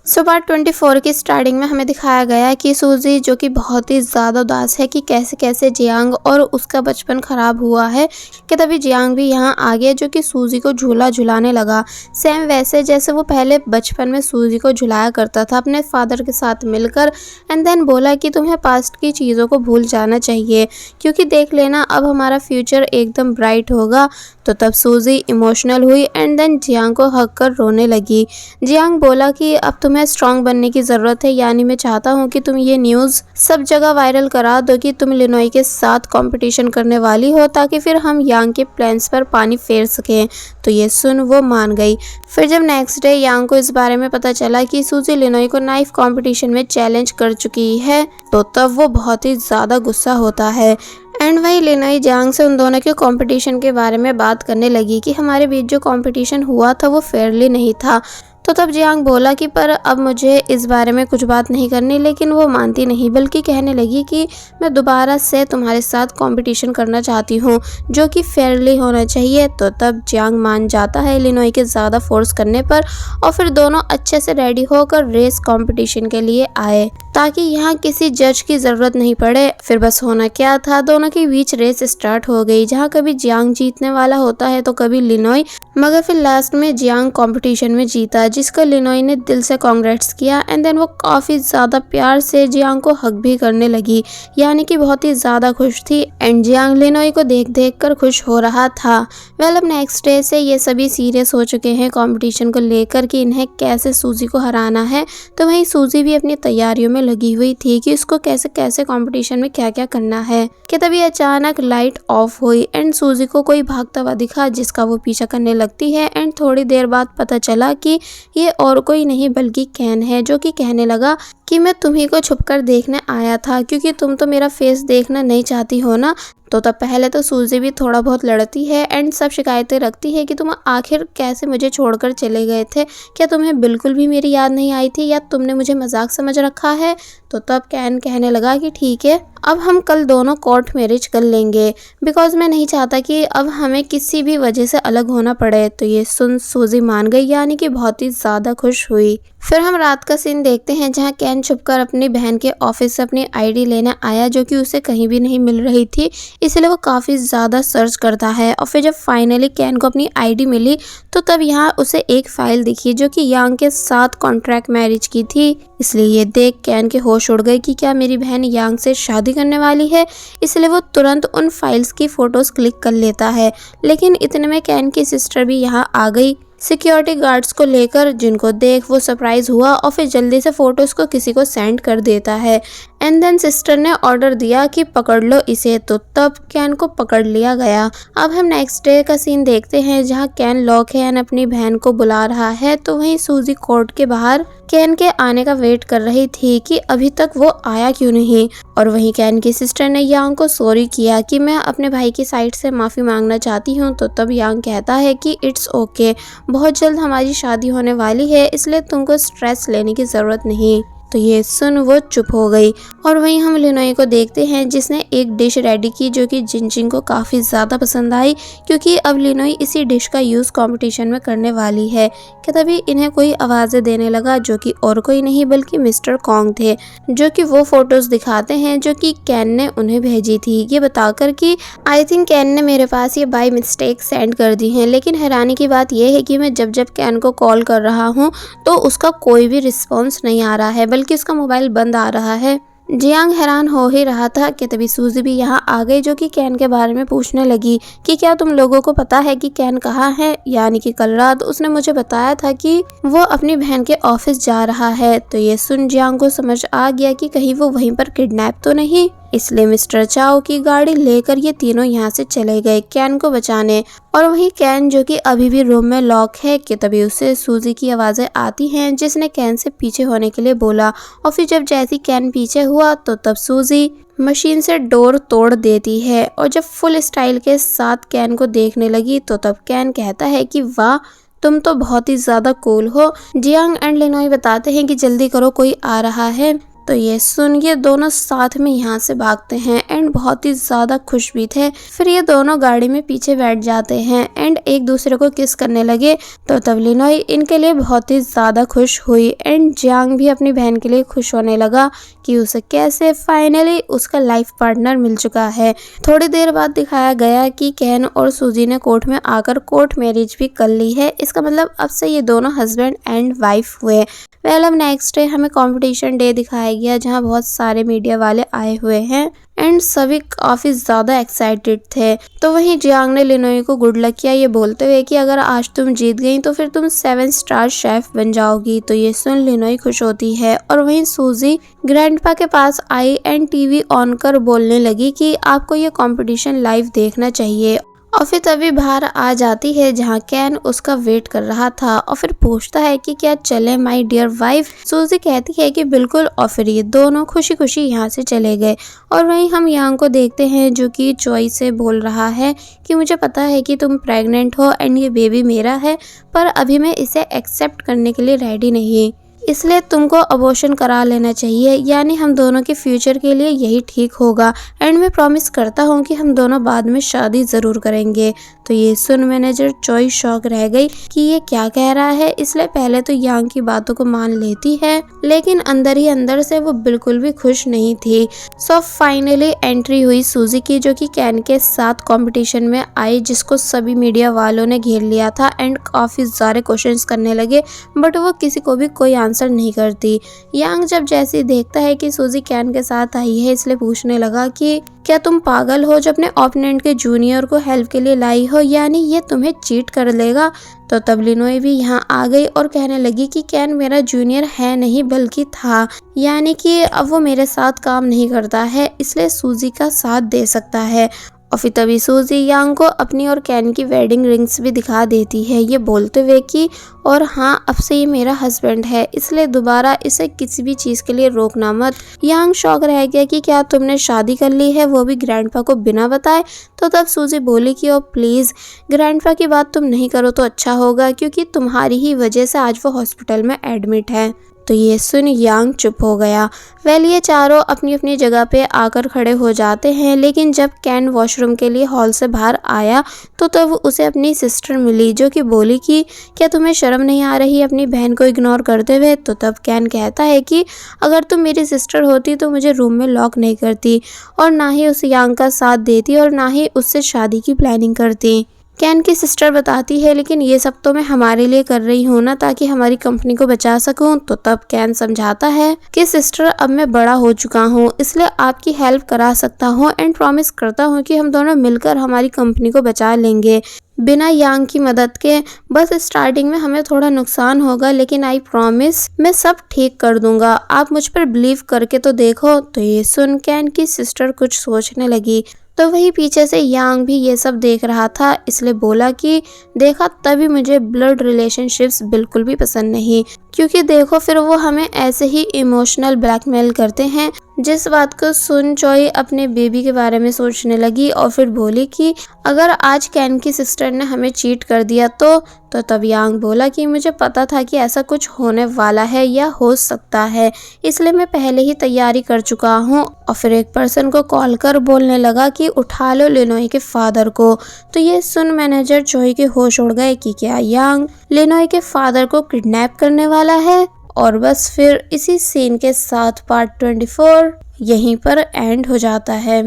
Part 24 की starting में हमें दिखाया गया है कि सूजी जो कि बहुत ही ज़्यादा उदास है कि कैसे कैसे जियांग और उसका बचपन ख़राब हुआ है कि तभी जियांग भी यहाँ आ गया जो कि सूजी को झूला झुलाने लगा। सेम वैसे जैसे वो पहले बचपन में सूजी को झुलाया करता था अपने फादर के साथ मिलकर। एंड देन बोला कि तुम्हें पास्ट की चीज़ों को भूल जाना चाहिए क्योंकि देख लेना अब हमारा फ्यूचर एकदम ब्राइट होगा। तो तब सूजी इमोशनल हुई एंड देन जियांग को हक कर रोने लगी। जियांग बोला कि अब तुम्हें स्ट्रांग बनने की ज़रूरत है, यानी मैं चाहता हूँ कि तुम ये न्यूज़ सब जगह वायरल करा दो कि तुम लिनोई के साथ कंपटीशन करने वाली हो ताकि फिर हम यांग के प्लान्स पर पानी फेर सकें। तो ये सुन वो मान गई। फिर जब नेक्स्ट डे यांग को इस बारे में पता चला कि सूजी लिनोई को नाइफ कंपटीशन में चैलेंज कर चुकी है तो तब वो बहुत ही ज़्यादा गुस्सा होता है। एंड वही लिनोई जियांग से उन दोनों के कंपटीशन के बारे में बात करने लगी कि हमारे बीच जो कंपटीशन हुआ था वो फेयरली नहीं था। तो तब जियांग बोला कि पर अब मुझे इस बारे में कुछ बात नहीं करनी, लेकिन वो मानती नहीं बल्कि कहने लगी कि मैं दोबारा से तुम्हारे साथ कंपटीशन करना चाहती हूँ जो कि फेयरली होना चाहिए। तो तब जियांग मान जाता है लिनोई के ज़्यादा फोर्स करने पर और फिर दोनों अच्छे से रेडी होकर रेस कंपटीशन के लिए आए ताकि यहाँ किसी जज की ज़रूरत नहीं पड़े। फिर बस होना क्या था, दोनों के बीच रेस स्टार्ट हो गई जहाँ कभी जियांग जीतने वाला होता है तो कभी लिनोई, मगर फिर लास्ट में जियांग कंपटीशन में जीता जिसको लिनोई ने दिल से कांग्रेट्स किया। एंड देन वो काफ़ी ज़्यादा प्यार से जियांग को हक भी करने लगी, यानी कि बहुत ही ज़्यादा खुश थी। एंड जियांग लिनोई को देख देख कर खुश हो रहा था। वेल अब नेक्स्ट डे से ये सभी सीरियस हो चुके हैं कंपटीशन को लेकर कि इन्हें कैसे सूजी को हराना है। तो वहीं सूजी भी अपनी तैयारियों में लगी हुई थी कि उसको कैसे कैसे कंपटीशन में क्या क्या करना है कि तभी अचानक लाइट ऑफ हुई एंड सूजी को कोई भागता हुआ दिखा जिसका वो पीछा करने लगती है। एंड थोड़ी देर बाद पता चला कि ये और कोई नहीं बल्कि कैन है जो कि कहने लगा कि मैं तुम्ही को छुपकर देखने आया था क्योंकि तुम तो मेरा फेस देखना नहीं चाहती हो ना। तो तब पहले तो सूजी भी थोड़ा बहुत लड़ती है एंड सब शिकायतें रखती है कि तुम आखिर कैसे मुझे छोड़कर चले गए थे, क्या तुम्हें बिल्कुल भी मेरी याद नहीं आई थी या तुमने मुझे मजाक समझ रखा है। तो तब कैन कहने लगा कि ठीक है अब हम कल दोनों कोर्ट मैरिज कर लेंगे बिकॉज मैं नहीं चाहता कि अब हमें किसी भी वजह से अलग होना पड़े। तो ये सुन सूजी मान गई, यानी कि बहुत ही ज़्यादा खुश हुई। फिर हम रात का सीन देखते हैं जहाँ कैन छुपकर अपनी बहन के ऑफिस से अपनी आईडी लेने आया जो कि उसे कहीं भी नहीं मिल रही थी, इसलिए वो काफ़ी ज़्यादा सर्च करता है। और फिर जब फाइनली कैन को अपनी आईडी मिली तो तब यहाँ उसे एक फाइल दिखी जो कि यांग के साथ कॉन्ट्रैक्ट मैरिज की थी। इसलिए ये देख कैन के होश उड़ गए कि क्या मेरी बहन यांग से शादी करने वाली है। इसलिए वो तुरंत उन फाइल्स की फ़ोटोज़ क्लिक कर लेता है, लेकिन इतने में कैन की सिस्टर भी यहाँ आ गई सिक्योरिटी गार्ड्स को लेकर, जिनको देख वो सरप्राइज हुआ और फिर जल्दी से फोटोज़ को किसी को सेंड कर देता है। एंड देन सिस्टर ने ऑर्डर दिया कि पकड़ लो इसे, तो तब कैन को पकड़ लिया गया। अब हम नेक्स्ट डे का सीन देखते हैं जहां कैन लॉकहैन अपनी बहन को बुला रहा है तो वहीं सूजी कोर्ट के बाहर कैन के आने का वेट कर रही थी कि अभी तक वो आया क्यों नहीं। और वहीं कैन की सिस्टर ने यांग को सॉरी किया कि मैं अपने भाई की साइड से माफ़ी मांगना चाहती हूँ। तो तब यांग कहता है कि इट्स ओके, बहुत जल्द हमारी शादी होने वाली है इसलिए तुमको स्ट्रेस लेने की ज़रूरत नहीं। तो ये सुन वो चुप हो गई। और वहीं हम लिनोई को देखते हैं जिसने एक डिश रेडी की जो कि जिनजिंग को काफ़ी ज़्यादा पसंद आई क्योंकि अब लिनोई इसी डिश का यूज़ कंपटीशन में करने वाली है कि तभी इन्हें कोई आवाज़ें देने लगा जो कि और कोई नहीं बल्कि मिस्टर कॉन्ग थे जो कि वो फ़ोटोज़ दिखाते हैं जो कि कैन ने उन्हें भेजी थी, ये बताकर कि आई थिंक कैन ने मेरे पास ये बाय मिस्टेक सेंड कर दी हैं। लेकिन हैरानी की बात यह है कि मैं जब जब कैन को कॉल कर रहा हूँ तो उसका कोई भी रिस्पॉन्स नहीं आ रहा है बल्कि उसका मोबाइल बंद आ रहा है। जियांग हैरान हो ही रहा था कि तभी सूजी भी यहाँ आ गई जो कि कैन के बारे में पूछने लगी कि क्या तुम लोगों को पता है कि कैन कहाँ है, यानी कि कल रात उसने मुझे बताया था कि वो अपनी बहन के ऑफिस जा रहा है। तो ये सुन जियांग को समझ आ गया कि कहीं वो वहीं पर किडनैप तो नहीं, इसलिए मिस्टर चाओ की गाड़ी लेकर ये तीनों यहाँ से चले गए कैन को बचाने। और वहीं कैन जो कि अभी भी रूम में लॉक है कि तभी उसे सूजी की आवाज़ें आती हैं जिसने कैन से पीछे होने के लिए बोला। और फिर जब जैसी कैन पीछे हुआ तो तब सूजी मशीन से डोर तोड़ देती है और जब फुल स्टाइल के साथ कैन को देखने लगी तो तब कैन कहता है कि वाह तुम तो बहुत ही ज़्यादा कूल हो। जियांग एंड लिनोई बताते हैं कि जल्दी करो कोई आ रहा है। तो ये सुन ये दोनों साथ में यहाँ से भागते हैं एंड बहुत ही ज्यादा खुश भी थे। फिर ये दोनों गाड़ी में पीछे बैठ जाते हैं एंड एक दूसरे को किस करने लगे। तो तब लिनोई इनके लिए बहुत ही ज्यादा खुश हुई एंड जियांग भी अपनी बहन के लिए खुश होने लगा कि उसे कैसे फाइनली उसका लाइफ पार्टनर मिल चुका है। थोड़ी देर बाद दिखाया गया कि कैन और सूजी ने कोर्ट में आकर कोर्ट मैरिज भी कर ली है। इसका मतलब अब से ये दोनों हस्बैंड एंड वाइफ हुए। वेल अब नेक्स्ट डे हमें कंपटीशन डे दिखाया गया जहां बहुत सारे मीडिया वाले आए हुए हैं एंड सभी काफी ज्यादा एक्साइटेड थे। तो वहीं जियांग ने लिनोई को गुड लक किया ये बोलते हुए कि अगर आज तुम जीत गई तो फिर तुम 7 स्टार शेफ बन जाओगी। तो ये सुन लिनोई खुश होती है और वहीं सूजी ग्रैंडपा के पास आई एंड टीवी ऑन कर बोलने लगी कि आपको ये कंपटीशन लाइव देखना चाहिए। और फिर तभी बाहर आ जाती है जहाँ कैन उसका वेट कर रहा था और फिर पूछता है कि क्या चले माय डियर वाइफ। सूजी कहती है कि बिल्कुल और फिर ये दोनों खुशी खुशी यहाँ से चले गए। और वहीं हम यांग को देखते हैं जो कि चोई से बोल रहा है कि मुझे पता है कि तुम प्रेग्नेंट हो एंड ये बेबी मेरा है, पर अभी मैं इसे एक्सेप्ट करने के लिए रेडी नहीं, इसलिए तुमको अबॉर्शन करा लेना चाहिए, यानी हम दोनों के फ्यूचर के लिए यही ठीक होगा एंड मैं प्रॉमिस करता हूँ कि हम दोनों बाद में शादी जरूर करेंगे। तो ये सुन मैनेजर चोई शॉक रह गई कि ये क्या कह रहा है, इसलिए पहले तो यांग की बातों को मान लेती है लेकिन अंदर ही अंदर से वो बिल्कुल भी खुश नहीं थी। सो फाइनली एंट्री हुई सूजी की जो कि कैन के साथ कंपटीशन में आई, जिसको सभी मीडिया वालों ने घेर लिया था एंड काफी सारे क्वेश्चंस करने लगे बट वो किसी को भी कोई आंसर नहीं करती। यांग जब जैसे ही देखता है कि सूजी कैन के साथ आई है इसलिए पूछने लगा कि क्या तुम पागल हो जो अपने ओपोनेंट के जूनियर को हेल्प के लिए लाई हो, यानी ये तुम्हें चीट कर लेगा। तो तब लिनोई भी यहाँ आ गई और कहने लगी कि कैन मेरा जूनियर है नहीं बल्कि था, यानी कि अब वो मेरे साथ काम नहीं करता है इसलिए सूजी का साथ दे सकता है। और फिर तभी सूजी यांग को अपनी और कैन की वेडिंग रिंग्स भी दिखा देती है ये बोलते हुए कि और हाँ अब से ये मेरा हस्बैंड है इसलिए दोबारा इसे किसी भी चीज़ के लिए रोकना मत। यांग शॉक रह गया कि क्या तुमने शादी कर ली है, वो भी ग्रैंडपा को बिना बताए। तो तब सूजी बोली कि ओ प्लीज़ ग्रैंडपा की बात तुम नहीं करो तो अच्छा होगा क्योंकि तुम्हारी ही वजह से आज वो हॉस्पिटल में एडमिट है। तो ये सुन यांग चुप हो गया। वेल ये चारों अपनी अपनी जगह पे आकर खड़े हो जाते हैं लेकिन जब कैन वॉशरूम के लिए हॉल से बाहर आया तो तब उसे अपनी सिस्टर मिली जो कि बोली कि क्या तुम्हें शर्म नहीं आ रही अपनी बहन को इग्नोर करते हुए। तो तब कैन कहता है कि अगर तुम मेरी सिस्टर होती तो मुझे रूम में लॉक नहीं करती और ना ही उस यांग का साथ देती और ना ही उससे शादी की प्लानिंग करती। कैन की सिस्टर बताती है लेकिन ये सब तो मैं हमारे लिए कर रही हूँ ना, ताकि हमारी कंपनी को बचा सकूं। तो तब कैन समझाता है कि सिस्टर अब मैं बड़ा हो चुका हूँ इसलिए आपकी हेल्प करा सकता हूँ एंड प्रॉमिस करता हूँ कि हम दोनों मिलकर हमारी कंपनी को बचा लेंगे बिना यांग की मदद के। बस स्टार्टिंग में हमें थोड़ा नुकसान होगा लेकिन आई प्रॉमिस मैं सब ठीक कर दूंगा, आप मुझ पर बिलीव करके तो देखो। तो ये सुन कैन की सिस्टर कुछ सोचने लगी। तो वही पीछे से यांग भी ये सब देख रहा था इसलिए बोला कि देखा तभी मुझे ब्लड रिलेशनशिप्स बिल्कुल भी पसंद नहीं, क्योंकि देखो फिर वो हमें ऐसे ही इमोशनल ब्लैकमेल करते हैं। जिस बात को सुन चोई अपने बेबी के बारे में सोचने लगी और फिर बोली कि अगर आज कैन की सिस्टर ने हमें चीट कर दिया तो तब यांग बोला कि मुझे पता था कि ऐसा कुछ होने वाला है या हो सकता है इसलिए मैं पहले ही तैयारी कर चुका हूँ। और फिर एक पर्सन को कॉल कर बोलने लगा कि उठा लो लिनोई के फादर को। तो ये सुन मैनेजर चोई के होश उड़ गए कि क्या यांग लिनोई के फादर को किडनैप करने वाला है। और बस फिर इसी सीन के साथ पार्ट 24 यहीं पर एंड हो जाता है।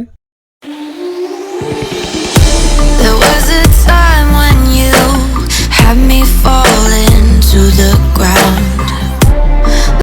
There was a time when you had me falling to the ground.